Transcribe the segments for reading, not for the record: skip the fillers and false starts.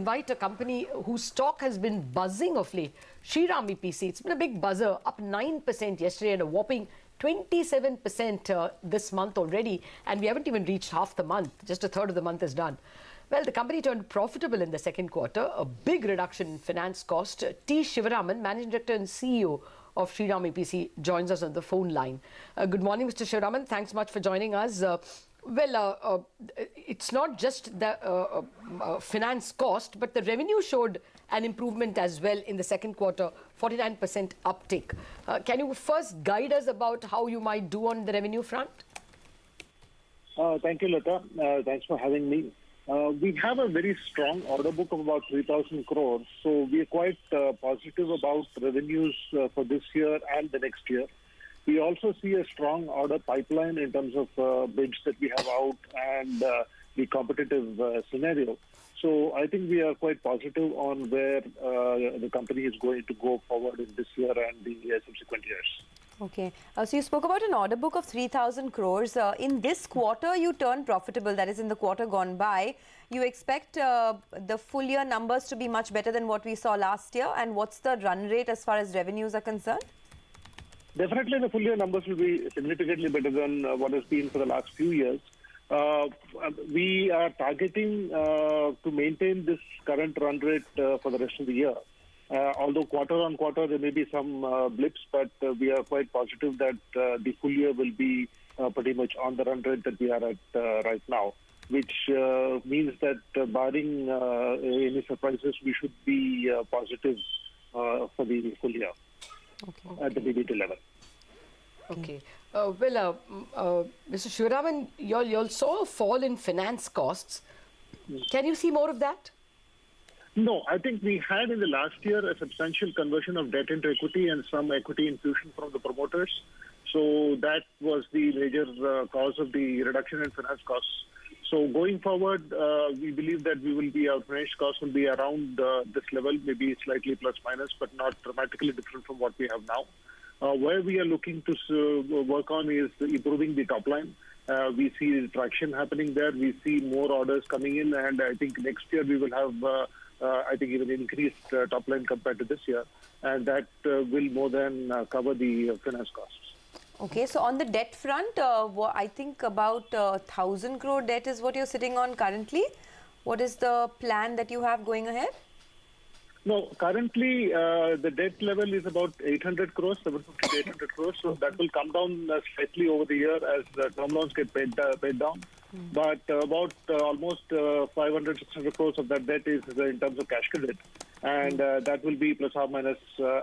Invite a company whose stock has been buzzing of late, Shriram EPC. It's been a big buzzer, up 9% yesterday and a whopping 27% this month already. And we haven't even reached half the month, just a third of the month is done. Well, the company turned profitable in the second quarter, a big reduction in finance cost. T. Shivaraman, Managing Director and CEO of Shriram EPC, joins us on the phone line. Good morning, Mr. Shivaraman. Thanks much for joining us. It's not just the finance cost, but the revenue showed an improvement as well in the second quarter, 49% uptick. Can you first guide us about how you might do on the revenue front? Thank you, Lata. Thanks for having me. We have a very strong order book of about 3,000 crores, so we are quite positive about revenues for this year and the next year. We also see a strong order pipeline in terms of bids that we have out and the competitive scenario. So I think we are quite positive on where the company is going to go forward in this year and the subsequent years. Okay. So you spoke about an order book of 3,000 crores. In this quarter, you turned profitable, that is in the quarter gone by. You expect the full year numbers to be much better than what we saw last year? And what's the run rate as far as revenues are concerned? Definitely the full year numbers will be significantly better than what has been for the last few years. We are targeting to maintain this current run rate for the rest of the year. Although quarter on quarter there may be some blips, but we are quite positive that the full year will be pretty much on the run rate that we are at right now, which means that barring any surprises, we should be positive for the full year. Okay. At the EBITDA level. Okay. Mr. Shivaraman, you all saw a fall in finance costs. Can you see more of that? No, I think we had in the last year a substantial conversion of debt into equity and some equity infusion from the promoters. So that was the major cause of the reduction in finance costs. So going forward, we believe that our finance costs will be around this level, maybe slightly plus minus, but not dramatically different from what we have now. Where we are looking to work on is improving the top line. We see traction happening there. We see more orders coming in, and I think next year we will have, even increased top line compared to this year, and that will more than cover the finance costs. Okay, so on the debt front, I think about 1,000 crore debt is what you're sitting on currently. What is the plan that you have going ahead? No, currently the debt level is about 800 crores, 750 to 800 crores. So that will come down slightly over the year as the term loans get paid down. But about almost 500, 600 crores of that debt is in terms of cash credit. And that will be plus or minus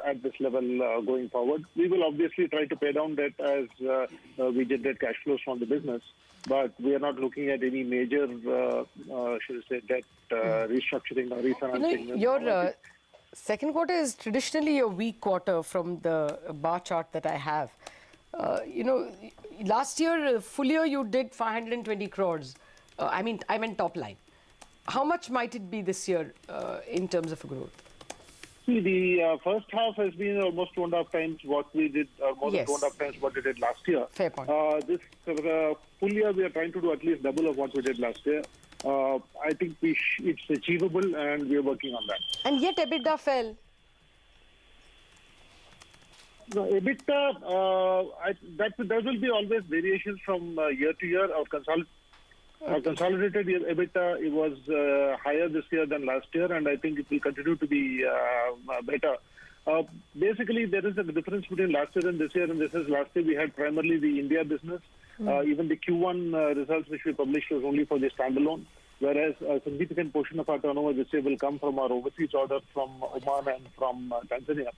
at this level going forward. We will obviously try to pay down debt as we generate cash flows from the business. But we are not looking at any major, debt restructuring or refinancing. Your second quarter is traditionally a weak quarter from the bar chart that I have. Last year, full year, you did 520 crores. I meant top line. How much might it be this year in terms of growth? See, the first half has been almost 2.5 times what we did, more than 2.5 times what we did last year. Fair point. This full year, we are trying to do at least double of what we did last year. I think it's achievable, and we are working on that. And yet EBITDA fell. No, EBITDA, there will be always variations from year to year. Our consolidated EBITDA, it was higher this year than last year, and I think it will continue to be better. Basically, there is a difference between last year and this year, and this is last year we had primarily the India business. Even the Q1 results which we published was only for the standalone, whereas a significant portion of our turnover this year will come from our overseas order from Oman and from Tanzania.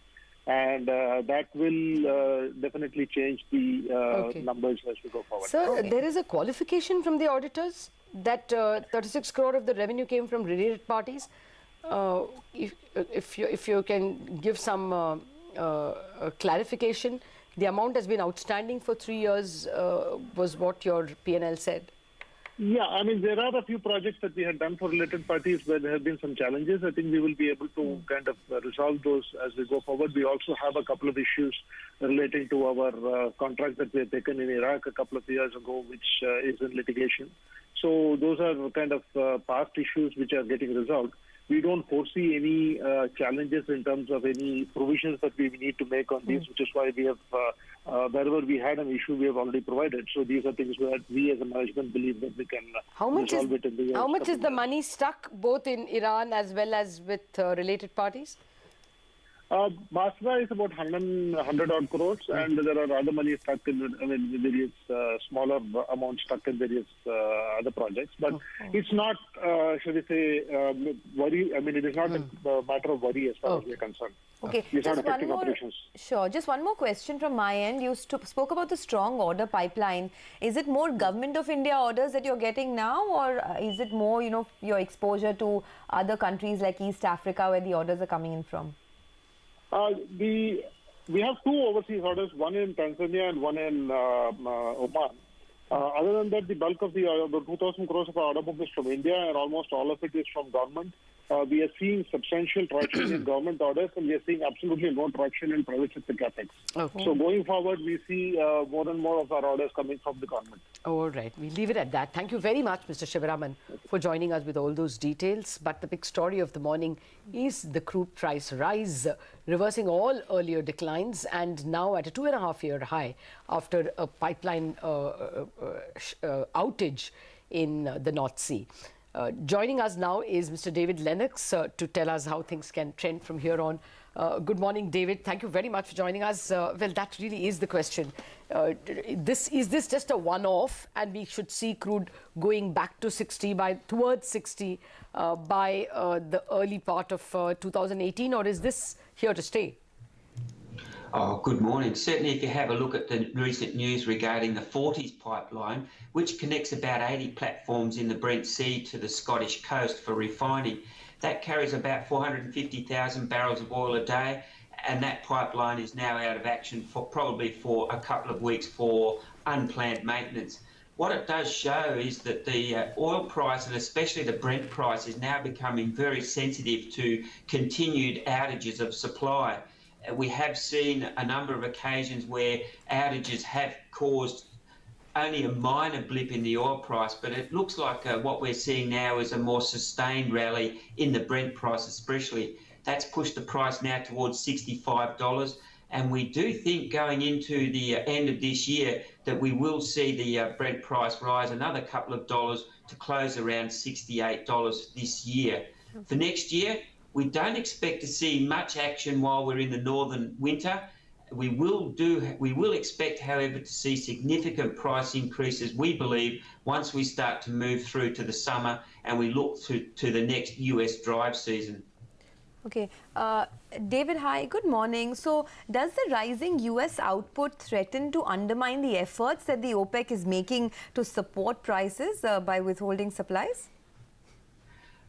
And that will definitely change the numbers as we go forward. Sir, there is a qualification from the auditors that 36 crore of the revenue came from related parties. If you can give some clarification, the amount has been outstanding for 3 years, was what your P&L said. Yeah, I mean, there are a few projects that we had done for related parties where there have been some challenges. I think we will be able to kind of resolve those as we go forward. We also have a couple of issues relating to our contract that we had taken in Iraq a couple of years ago, which is in litigation. So those are kind of past issues which are getting resolved. we don't foresee any challenges in terms of any provisions that we need to make on these, which is why we have, wherever we had an issue, we have already provided. So these are things that we as a management believe that we can resolve it in the How much is the money stuck both in Iran as well as with related parties? Basra is about 100 odd crores, and there are other money stuck in various smaller amounts stuck in various other projects. But it's not, shall we say, worry. I mean, it is not a matter of worry as far as we are concerned. Okay, it's not affecting operations. Sure, just one more question from my end. You spoke about the strong order pipeline. Is it more Government of India orders that you're getting now, or is it more, you know, your exposure to other countries like East Africa where the orders are coming in from? We have two overseas orders, one in Tanzania and one in Oman. Other than that, the bulk of the 2,000 crores of our order book is from India, and almost all of it is from government. We are seeing substantial traction in government orders, and we are seeing absolutely no traction in private sector capex. Okay. So going forward, we see more and more of our orders coming from the government. All right, we'll leave it at that. Thank you very much, Mr. Shivaraman, for joining us with all those details. But the big story of the morning is the crude price rise, reversing all earlier declines, and now at a 2.5-year high after a pipeline outage in the North Sea. Joining us now is Mr. David Lennox to tell us how things can trend from here on. Good morning, David. Thank you very much for joining us. Well, that really is the question. Is this just a one-off, and we should see crude going back to 60 towards 60 by the early part of 2018, or is this here to stay? Oh, good morning. Certainly, if you have a look at the recent news regarding the Forties pipeline, which connects about 80 platforms in the Brent Sea to the Scottish coast for refining, that carries about 450,000 barrels of oil a day, and that pipeline is now out of action probably for a couple of weeks for unplanned maintenance. What it does show is that the oil price, and especially the Brent price, is now becoming very sensitive to continued outages of supply. We have seen a number of occasions where outages have caused only a minor blip in the oil price, but it looks like what we're seeing now is a more sustained rally in the Brent price especially. That's pushed the price now towards $65, and we do think going into the end of this year that we will see the Brent price rise another couple of dollars to close around $68 this year. For next year, we don't expect to see much action while we're in the northern winter. We will expect, however, to see significant price increases, we believe, once we start to move through to the summer and we look to the next US drive season. Okay. David, hi, good morning. So does the rising US output threaten to undermine the efforts that the OPEC is making to support prices by withholding supplies?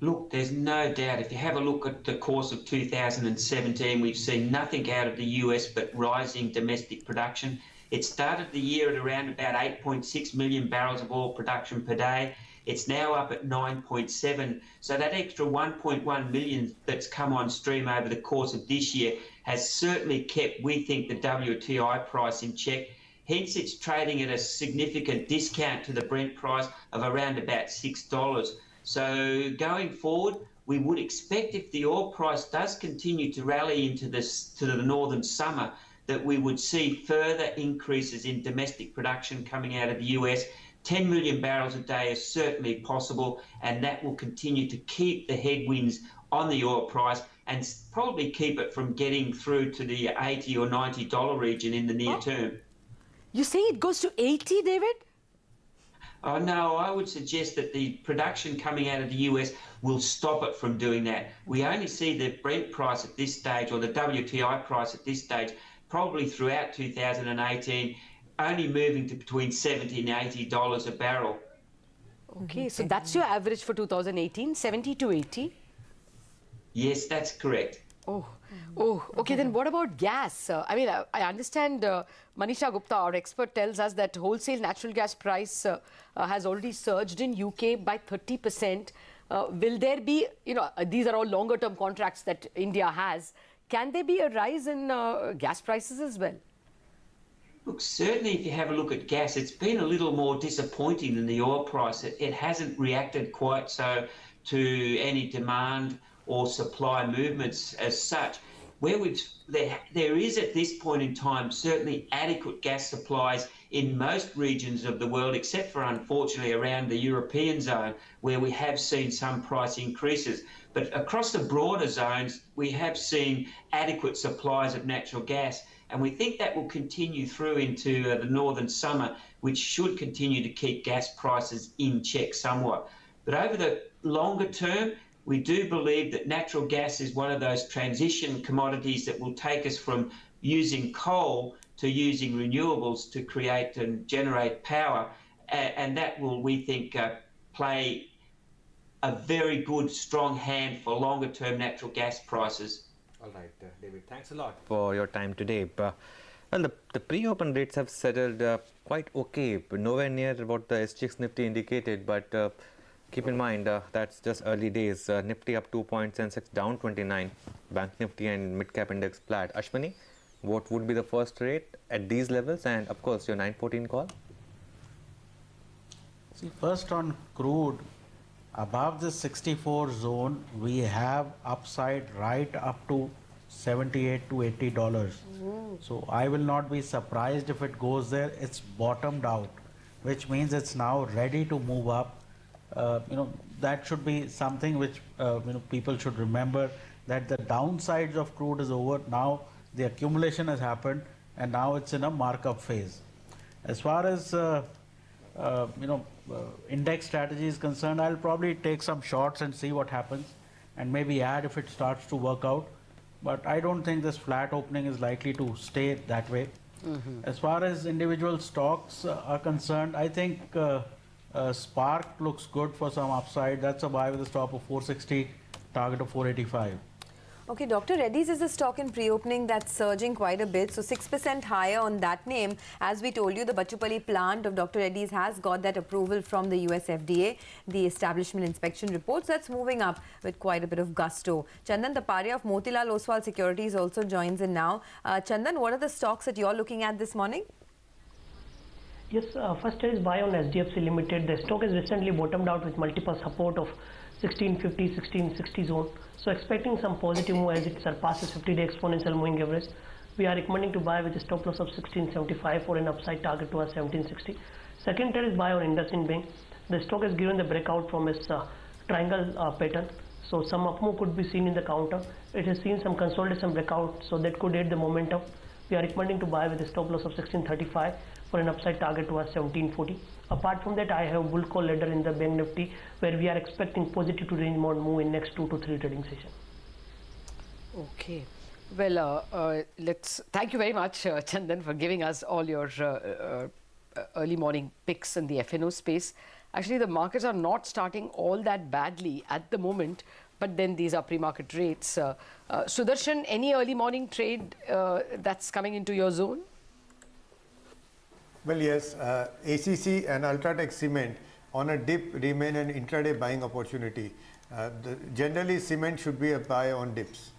Look, there's no doubt, if you have a look at the course of 2017, we've seen nothing out of the US but rising domestic production. It started the year at around about 8.6 million barrels of oil production per day. It's now up at 9.7. So that extra 1.1 million that's come on stream over the course of this year has certainly kept, we think, the WTI price in check. Hence, it's trading at a significant discount to the Brent price of around about $6. So going forward, we would expect, if the oil price does continue to rally into the northern summer, that we would see further increases in domestic production coming out of the US. 10 million barrels a day is certainly possible, and that will continue to keep the headwinds on the oil price and probably keep it from getting through to the $80 or $90 region in the near term. You say it goes to 80, David? Oh, no, I would suggest that the production coming out of the US will stop it from doing that. We only see the Brent price at this stage, or the WTI price at this stage, probably throughout 2018, only moving to between $70 and $80 a barrel. Okay, so that's your average for 2018, 70 to 80? Yes, that's correct. Oh, okay, then what about gas? I mean, I understand Manisha Gupta, our expert, tells us that wholesale natural gas price has already surged in UK by 30%. Will there be, these are all longer term contracts that India has. Can there be a rise in gas prices as well? Look, certainly if you have a look at gas, it's been a little more disappointing than the oil price. It hasn't reacted quite so to any demand or supply movements as such. Where there is at this point in time certainly adequate gas supplies in most regions of the world, except for unfortunately around the European zone, where we have seen some price increases. But across the broader zones, we have seen adequate supplies of natural gas, and we think that will continue through into the northern summer, which should continue to keep gas prices in check somewhat. But over the longer term, we do believe that natural gas is one of those transition commodities that will take us from using coal to using renewables to create and generate power. And that will, we think, play a very good, strong hand for longer-term natural gas prices. All right, David, thanks a lot for your time today. Well, the pre-open rates have settled quite okay, but nowhere near what the SGX Nifty indicated, but keep in mind, that's just early days. Nifty up 2 points, Sensex down 29, Bank Nifty and mid-cap index flat. Ashwini, what would be the first rate at these levels, and of course your 914 call? See, first on crude, above the 64 zone, we have upside right up to $78 to $80. So I will not be surprised if it goes there. It's bottomed out, which means it's now ready to move up. That should be something which people should remember, that the downsides of crude is over. Now the accumulation has happened, and now it's in a markup phase. As far as index strategy is concerned, I'll probably take some shorts and see what happens, and maybe add if it starts to work out. But I don't think this flat opening is likely to stay that way. As far as individual stocks are concerned, I think Spark looks good for some upside. That's a buy with a stop of 460, target of 485. Okay, Dr. Reddy's is a stock in pre-opening that's surging quite a bit, so 6% higher on that name. As we told you, the Bachupalli plant of Dr. Reddy's has got that approval from the US FDA, the establishment inspection reports. That's moving up with quite a bit of gusto. Chandan Taparia of Motilal Oswal Securities also joins in now. Chandan, what are the stocks that you're looking at this morning? Yes, first is buy on SDFC Limited. The stock has recently bottomed out with multiple support of 1650, 1660 zone. So expecting some positive move as it surpasses 50-day exponential moving average. We are recommending to buy with a stop loss of 1675 for an upside target towards 1760. Second trade is buy on IndusInd Bank. The stock has given the breakout from its triangle pattern. So some up move could be seen in the counter. It has seen some consolidation breakout, so that could aid the momentum. We are recommending to buy with a stop loss of 1635 for an upside target towards 1740. Apart from that, I have bull call ladder in the Bank Nifty, where we are expecting positive to range bound move in next 2 to 3 trading sessions. Okay. Well, thank you very much, Chandan, for giving us all your early morning picks in the FNO space. Actually, the markets are not starting all that badly at the moment, but then these are pre-market rates. Sudarshan, any early morning trade that's coming into your zone? Well, yes, ACC and Ultratech Cement on a dip remain an intraday buying opportunity. Generally, cement should be a buy on dips.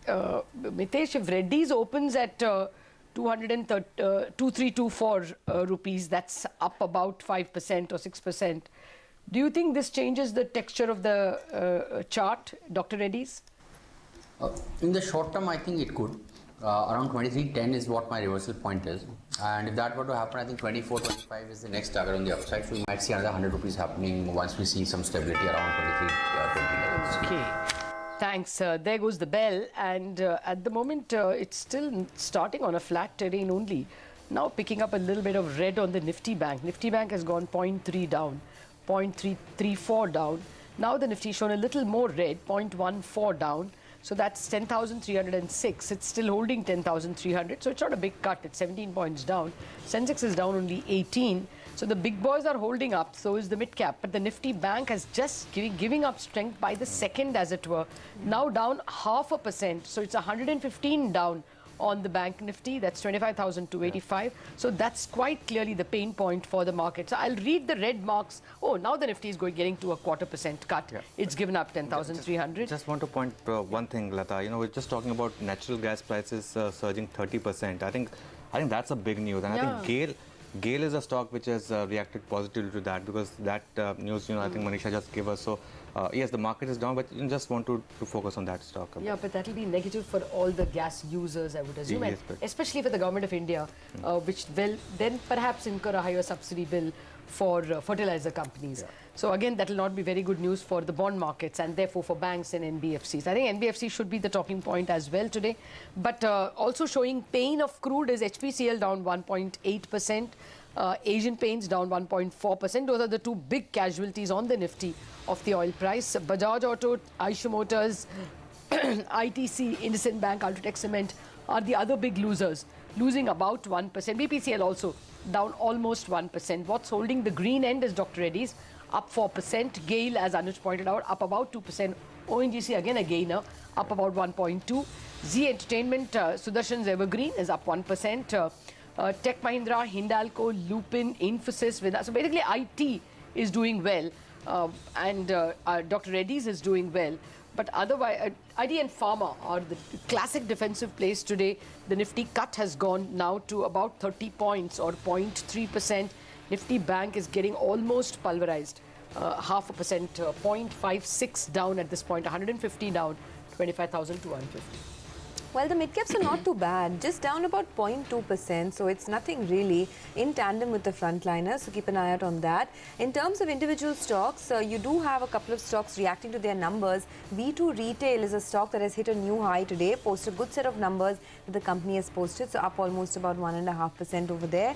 Mitesh, if Reddy's opens at 2324 rupees, that's up about 5% or 6%. Do you think this changes the texture of the chart, Dr. Reddy's? In the short term, I think it could. Around 2310 is what my reversal point is, and if that were to happen, I think 2425 is the next target on the upside, so we might see another 100 rupees happening once we see some stability around 2320 levels. Okay, thanks. There goes the bell, and at the moment it's still starting on a flat terrain only. Now picking up a little bit of red on the Nifty Bank. Nifty Bank has gone 0.3 down, 0.334 down. Now the Nifty shown a little more red, 0.14 down. So that's 10,306. It's still holding 10,300. So it's not a big cut. It's 17 points down. Sensex is down only 18. So the big boys are holding up. So is the mid cap. But the Nifty Bank has just giving up strength by the second, as it were. Now down 0.5%. So it's 115 down on the Bank Nifty. That's 25,285. So that's quite clearly the pain point for the market. So I'll read the red marks. Oh, now the Nifty is getting to a 0.25% cut. Yeah. It's given up 10,300. Just want to point one thing, Lata. We're just talking about natural gas prices surging 30%. I think that's a big news. And I think GAIL GAIL is a stock which has reacted positively to that, because that news, I think Manisha just gave us. So yes, the market is down, but you just want to focus on that stock. Yeah, but that will be negative for all the gas users, I would assume, Yes, and especially for the government of India, which will then perhaps incur a higher subsidy bill for fertilizer companies. So again, that will not be very good news for the bond markets and therefore for banks and NBFCs. I think NBFC should be the talking point as well today. But also showing pain of crude is HPCL down 1.8%, Asian Paints down 1.4%. Those are the two big casualties on the Nifty of the oil price. Bajaj Auto, Eicher Motors, ITC, IndusInd Bank, Ultratech Cement are the other big losers, losing about 1%. BPCL also down almost 1%. What's holding the green end is Dr. Reddy's, up 4%. GAIL, as Anuj pointed out, up about 2%. ONGC, again a gainer, up about 1.2%. Z Entertainment, Sudarshan's Evergreen is up 1%. Tech Mahindra, Hindalco, Lupin, Infosys, Vida. So basically IT is doing well, and Dr. Reddy's is doing well. But otherwise, ID and Pharma are the classic defensive plays today. The Nifty cut has gone now to about 30 points or 0.3%. Nifty Bank is getting almost pulverized, 0.5%, 0.56 down at this point, 150 down, 25,250. Well, the mid-caps are not too bad, just down about 0.2%, so it's nothing really in tandem with the frontliners, so keep an eye out on that. In terms of individual stocks, you do have a couple of stocks reacting to their numbers. V2 Retail is a stock that has hit a new high today, posted a good set of numbers that the company has posted, so up almost about 1.5% over there.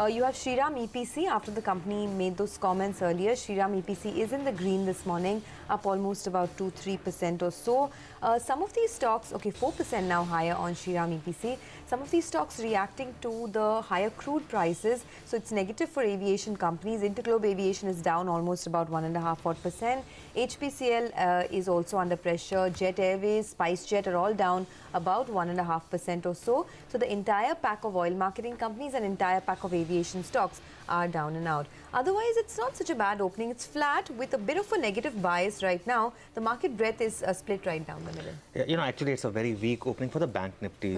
You have Shiram EPC, after the company made those comments earlier. Shiram EPC is in the green this morning, up almost about 2-3% or so. Some of these stocks, okay, 4% now higher on Shiram EPC. Some of these stocks reacting to the higher crude prices, so it's negative for aviation companies. Interglobe Aviation is down almost about 1.5%. HPCL is also under pressure. Jet Airways, SpiceJet are all down about 1.5% or so. So the entire pack of oil marketing companies and entire pack of aviation stocks are down and out. Otherwise, it's not such a bad opening. It's flat with a bit of a negative bias right now. The market breadth is split right down the middle. Yeah, actually, it's a very weak opening for the Bank Nifty,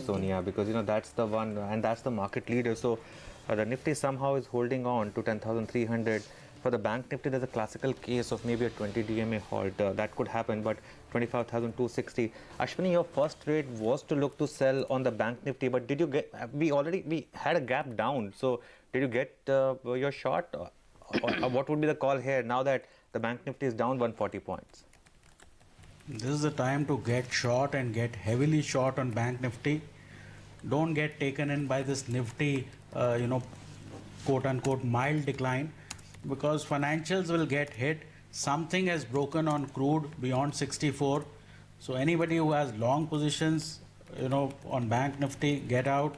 Sonia, because that's the one, and that's the market leader. So the Nifty somehow is holding on to 10,300. For the Bank Nifty, there's a classical case of maybe a 20 DMA halt. That could happen, but 25,260. Ashwini, your first trade was to look to sell on the Bank Nifty, but did you get, we had a gap down. So did you get your short? Or what would be the call here now that the Bank Nifty is down 140 points? This is the time to get short and get heavily short on Bank Nifty. Don't get taken in by this Nifty, quote unquote mild decline, because financials will get hit. Something has broken on crude beyond 64. So anybody who has long positions, on Bank Nifty, get out.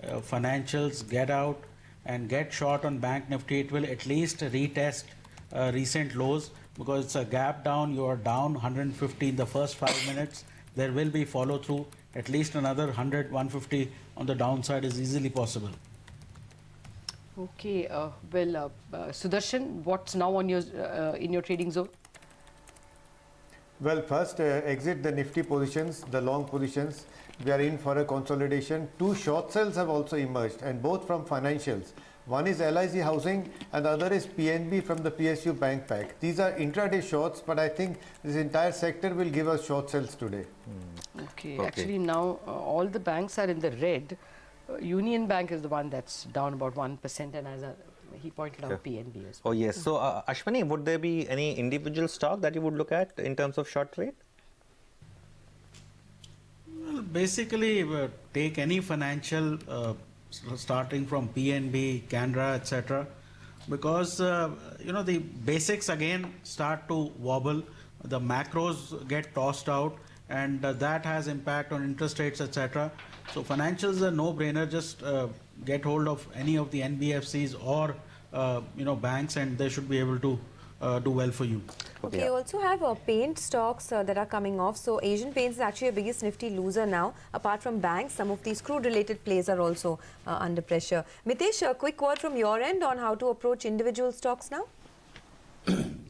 Financials, get out, and get short on Bank Nifty. It will at least retest recent lows, because it's a gap down. You are down 150 in the first 5 minutes. There will be follow through. At least another 100, 150 on the downside is easily possible. Okay, Sudarshan, what's now on your in your trading zone? Well, first exit the Nifty positions, the long positions. We are in for a consolidation. Two short sales have also emerged, and both from financials. One is LIC Housing and the other is PNB from the PSU Bank Pack. These are intraday shorts, but I think this entire sector will give us short sales today. Okay, actually now all the banks are in the red. Union Bank is the one that's down about 1%, and as he pointed out, PNB as well. Oh yes. So Ashwini, would there be any individual stock that you would look at in terms of short trade? Well, basically, take any financial, starting from PNB, Canara, etc., because the basics again start to wobble. The macros get tossed out, and that has impact on interest rates, etc. So financials is a no-brainer. Just get hold of any of the NBFCs or banks, and they should be able to do well for you. Okay, you also have paint stocks that are coming off. So Asian Paints is actually a biggest Nifty loser now. Apart from banks, some of these crude-related plays are also under pressure. Mitesh, a quick word from your end on how to approach individual stocks now?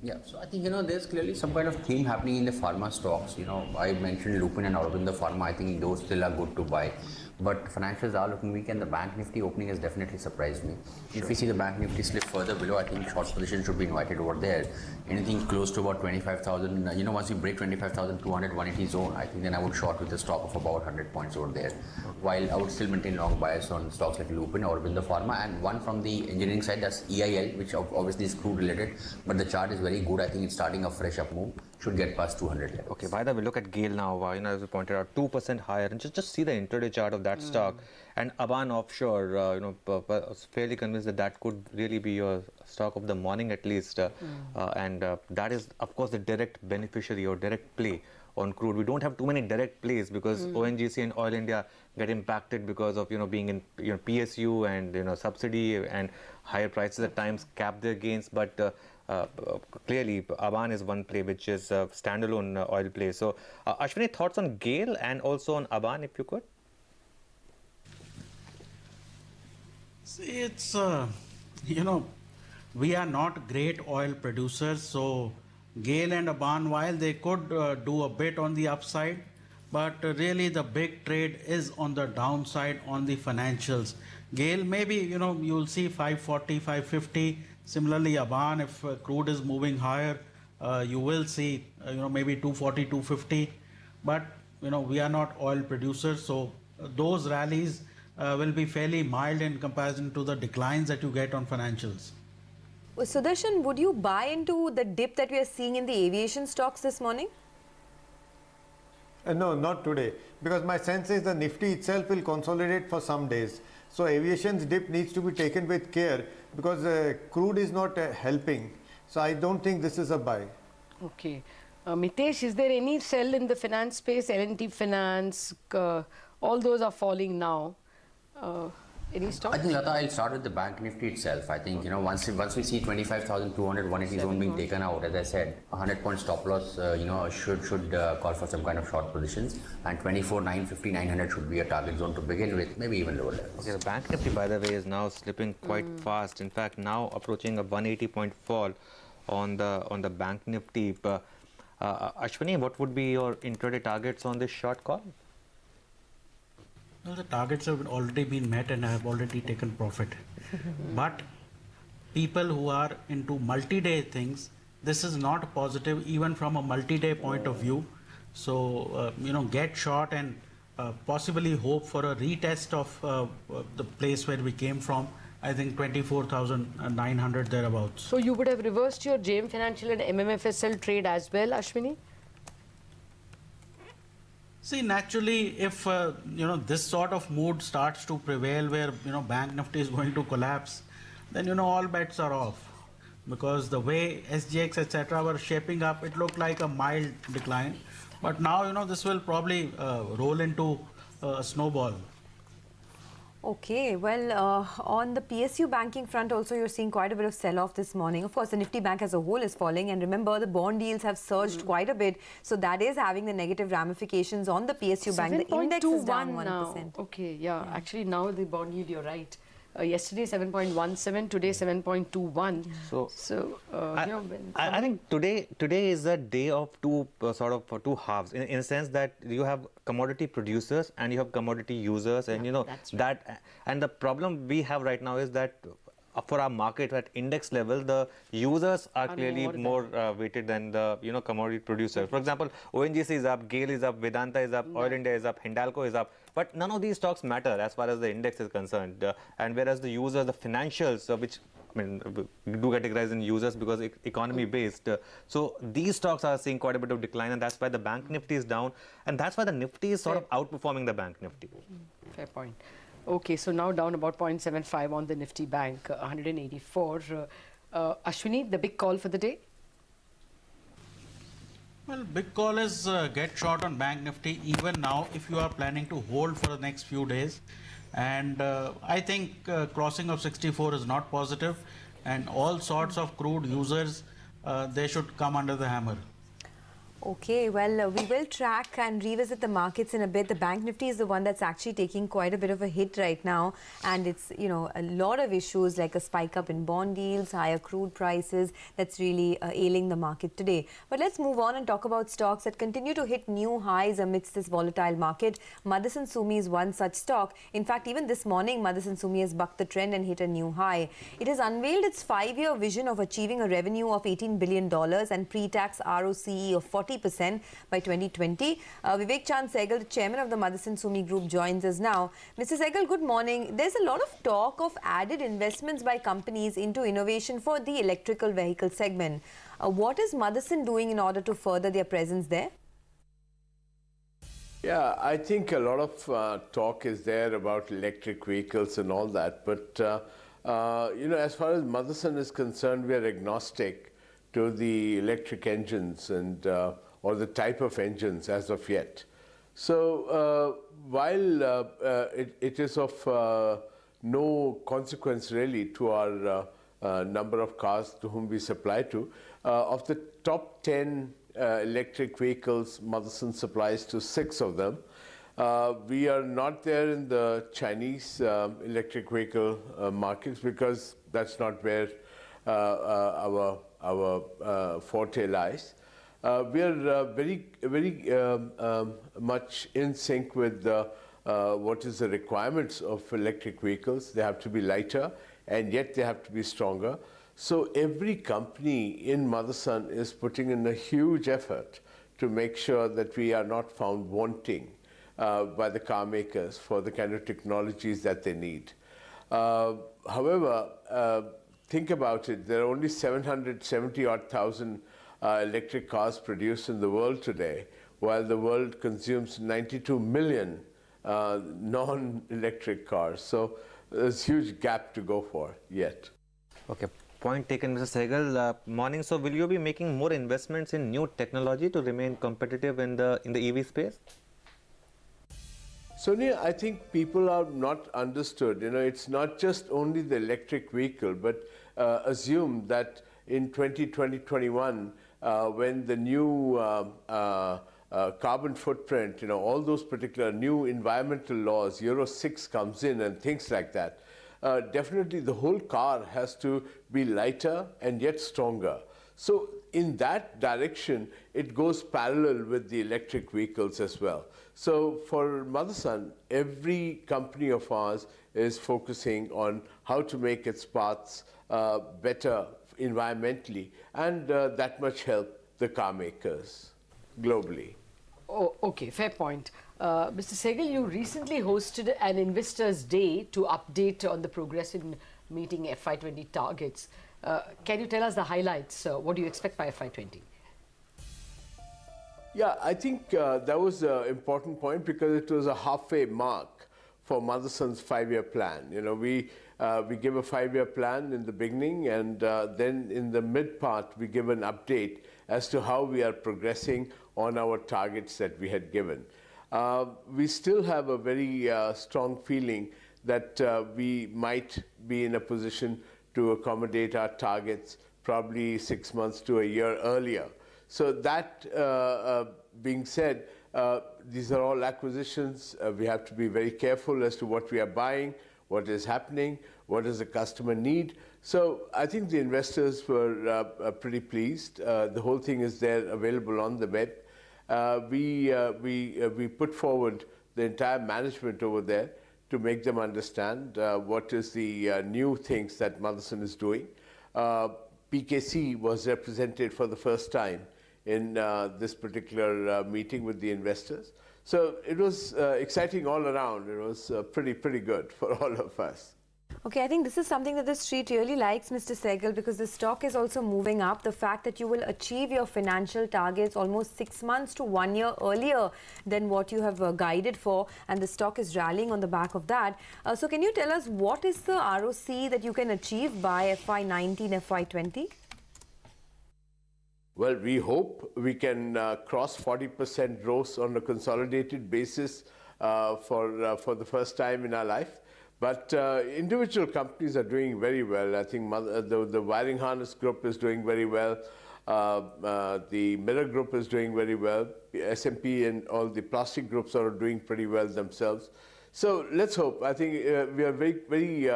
Yeah, so I think, there's clearly some kind of theme happening in the pharma stocks. I mentioned Lupin and Aurobindo Pharma. I think those still are good to buy. But financials are looking weak, and the Bank Nifty opening has definitely surprised me. If we see the Bank Nifty slip further below, I think short position should be invited over there. Anything close to about 25,000, once you break 25,200, 180 zone, I think then I would short with a stop of about 100 points over there. While I would still maintain long bias on stocks like Lupin or Aurobindo Pharma, and one from the engineering side, that's EIL, which obviously is crude related, but the chart is very good. I think it's starting a fresh up move. Should get past 200 levels. Okay, by the way, look at GAIL now, as we pointed out, 2% higher, and just see the intraday chart of that stock. And Aban Offshore, fairly convinced that that could really be your stock of the morning at least. And that is, of course, the direct beneficiary or direct play on crude. We don't have too many direct plays because ONGC and Oil India get impacted because of, being in PSU and, subsidy and higher prices at times cap their gains. But clearly, Aban is one play which is a standalone oil play. So, Ashwini, thoughts on GAIL and also on Aban, if you could? See, it's, we are not great oil producers, so GAIL and Aban, while they could do a bit on the upside, but really the big trade is on the downside on the financials. GAIL, maybe, you'll see 540, 550. Similarly, Aban, if crude is moving higher, you will see, maybe 240, 250. But, we are not oil producers, so those rallies will be fairly mild in comparison to the declines that you get on financials. Well, Sudarshan, would you buy into the dip that we are seeing in the aviation stocks this morning? No, not today, because my sense is the Nifty itself will consolidate for some days. So aviation's dip needs to be taken with care because crude is not helping. So I don't think this is a buy. Okay. Mitesh, is there any sell in the finance space? L&T Finance, all those are falling now. Any stock? I think, Lata, I'll start with the Bank Nifty itself. I think, once we see 25,200, 180 zone being taken out, as I said, 100-point stop loss, should call for some kind of short positions. And 24,950, 900 should be a target zone to begin with, maybe even lower levels. Okay, the Bank Nifty, by the way, is now slipping quite fast. In fact, now approaching a 180-point fall on the Bank Nifty. Ashwini, what would be your intraday targets on this short call? Well, the targets have already been met and I have already taken profit. But people who are into multi-day things, this is not positive even from a multi-day point of view. So, get short and possibly hope for a retest of the place where we came from. I think 24,900 thereabouts. So you would have reversed your JM Financial and MMFSL trade as well, Ashwini? See, naturally, if this sort of mood starts to prevail, where Bank Nifty is going to collapse, then all bets are off, because the way SGX etc. were shaping up, it looked like a mild decline. But now this will probably roll into a snowball. Okay, well, on the PSU banking front also, you're seeing quite a bit of sell-off this morning. Of course, the Nifty Bank as a whole is falling, and remember, the bond yields have surged quite a bit, so that is having the negative ramifications on the PSU Bank. The index is down 1%. Now. Okay, yeah, actually now the bond yield, you're right. Yesterday 7.17, today 7.21. So I think today is a day of two halves, in a sense that you have commodity producers and you have commodity users, and and the problem we have right now is that for our market at index level, the users are clearly more weighted than the commodity producers. For example, ONGC is up, GAIL is up, Vedanta is up, Oil India is up, Hindalco is up, but none of these stocks matter as far as the index is concerned. And whereas the users, the financials, which we do categorize in users because economy based. So these stocks are seeing quite a bit of decline, and that's why the Bank Nifty is down, and that's why the Nifty is sort of outperforming the Bank Nifty. Fair point. Okay, so now down about 0.75 on the Nifty Bank, 184. Ashwini, the big call for the day? Well, big call is get short on Bank Nifty even now if you are planning to hold for the next few days. And I think crossing of 64 is not positive, and all sorts of crude users, they should come under the hammer. Okay, well, we will track and revisit the markets in a bit. The Bank Nifty is the one that's actually taking quite a bit of a hit right now. And it's, you know, a lot of issues like a spike up in bond yields, higher crude prices that's really ailing the market today. But let's move on and talk about stocks that continue to hit new highs amidst this volatile market. Motherson Sumi is one such stock. In fact, even this morning, Motherson Sumi has bucked the trend and hit a new high. It has unveiled its 5-year vision of achieving a revenue of $18 billion and pre-tax ROCE of 40% by 2020. Vivek Chand Sehgal, the chairman of the Motherson Sumi Group, joins us now. Mr. Sehgal, good morning. There's a lot of talk of added investments by companies into innovation for the electrical vehicle segment. What is Motherson doing in order to further their presence there? Yeah, I think a lot of talk is there about electric vehicles and all that. But, you know, as far as Motherson is concerned, we are agnostic to the electric engines and or the type of engines as of yet. So while it is of no consequence really to our number of cars to whom we supply to, of the top 10 electric vehicles, Motherson supplies to 6 of them. We are not there in the Chinese electric vehicle markets because that's not where our forte lies. We are very much in sync with what is the requirements of electric vehicles. They have to be lighter and yet they have to be stronger. So every company in Motherson is putting in a huge effort to make sure that we are not found wanting by the car makers for the kind of technologies that they need. However, think about it, there are only 770,000 electric cars produced in the world today, while the world consumes 92 million non-electric cars. So there's a huge gap to go for yet. Okay, point taken, Mr. Sehgal. Morning. So will you be making more investments in new technology to remain competitive in the EV space? Sonia, I think people are not understood. You know, it's not just only the electric vehicle, but assume that in 2021, when the new carbon footprint, you know, all those particular new environmental laws, Euro 6 comes in and things like that, definitely the whole car has to be lighter and yet stronger. So in that direction, it goes parallel with the electric vehicles as well. So for Motherson, every company of ours is focusing on how to make its parts better environmentally and that much help the car makers globally. Oh, okay, fair point. Mr. Sehgal, you recently hosted an Investors' Day to update on the progress in meeting FY20 targets. Can you tell us the highlights? What do you expect by FY20? Yeah, I think that was an important point because it was a halfway mark for Motherson's 5-year plan. You know, we give a 5-year plan in the beginning, and then in the mid part we give an update as to how we are progressing on our targets that we had given. We still have a very strong feeling that we might be in a position to accommodate our targets probably 6 months to a year earlier. So that being said, these are all acquisitions. We have to be very careful as to what we are buying, what is happening, what does the customer need. So I think the investors were pretty pleased. The whole thing is there available on the web. We put forward the entire management over there to make them understand what is the new things that Motherson is doing. PKC was represented for the first time in this particular meeting with the investors. So it was exciting all around. It was pretty good for all of us. Okay, I think this is something that the street really likes, Mr. Sehgal, because the stock is also moving up. The fact that you will achieve your financial targets almost 6 months to 1 year earlier than what you have guided for, and the stock is rallying on the back of that. So can you tell us what is the ROC that you can achieve by FY19, FY20? Well, we hope we can cross 40% ROCE on a consolidated basis for the first time in our life. But individual companies are doing very well. I think the wiring harness group is doing very well. The Miller Group is doing very well. S&P and all the plastic groups are doing pretty well themselves. So let's hope. I think we are very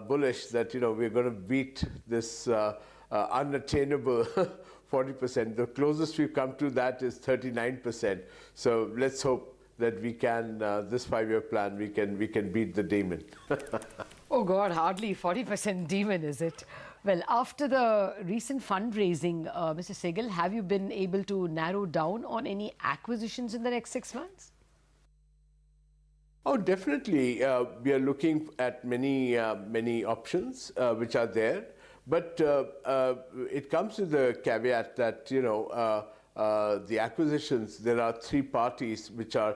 bullish that we're going to beat this unattainable 40%. The closest we've come to that is 39%. So let's hope that we can, this 5-year plan, we can beat the demon. Oh God, hardly 40% demon, is it? Well, after the recent fundraising, Mr. Sehgal, have you been able to narrow down on any acquisitions in the next 6 months? Oh, definitely. We are looking at many options which are there. But it comes with the caveat that, the acquisitions, there are 3 parties which are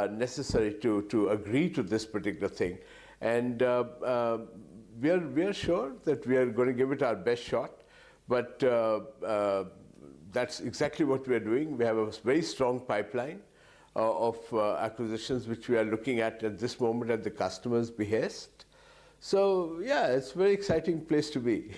necessary to agree to this particular thing. And we are sure that we are going to give it our best shot. But that's exactly what we are doing. We have a very strong pipeline of acquisitions which we are looking at this moment at the customer's behest. So, yeah, it's a very exciting place to be.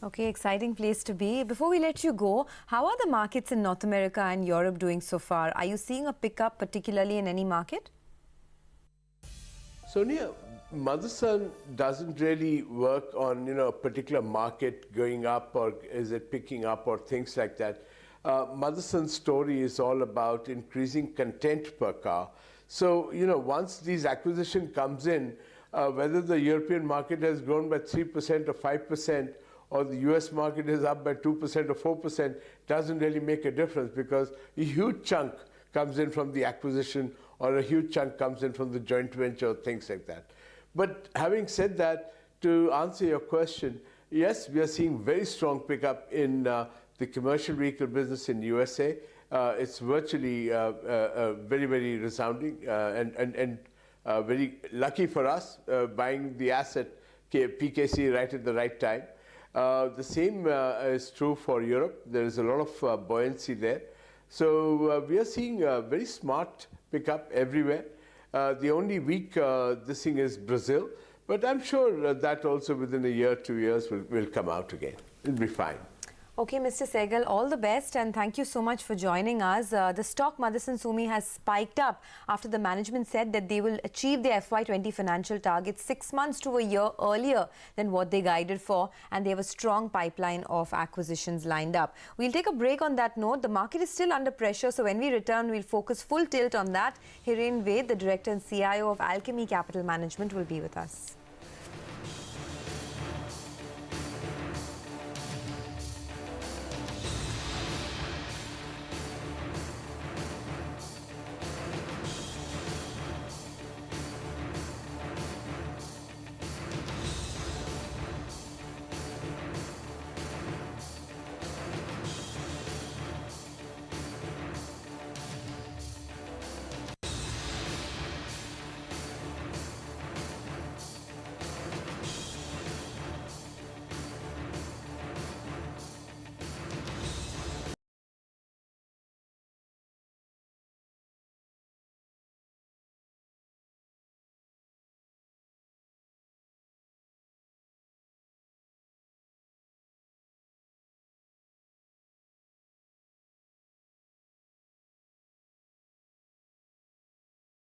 Okay, exciting place to be. Before we let you go, how are the markets in North America and Europe doing so far? Are you seeing a pickup particularly in any market? Sonia, Motherson doesn't really work on a particular market going up or is it picking up or things like that. Motherson's story is all about increasing content per car. So, once these acquisition comes in, whether the European market has grown by 3% or 5%, or the US market is up by 2% or 4%, doesn't really make a difference because a huge chunk comes in from the acquisition or a huge chunk comes in from the joint venture or things like that. But having said that, to answer your question, yes, we are seeing very strong pickup in the commercial vehicle business in USA. It's virtually very, very resounding and very lucky for us buying the asset PKC right at the right time. The same is true for Europe. There is a lot of buoyancy there. So we are seeing a very smart pickup everywhere. The only weak this thing is Brazil. But I'm sure that also within a year, 2 years will come out again. It'll be fine. Okay, Mr. Sehgal, all the best and thank you so much for joining us. The stock Motherson Sumi has spiked up after the management said that they will achieve their FY20 financial targets 6 months to a year earlier than what they guided for, and they have a strong pipeline of acquisitions lined up. We'll take a break on that note. The market is still under pressure, so when we return, we'll focus full tilt on that. Hiren Ved, the Director and CIO of Alchemy Capital Management, will be with us.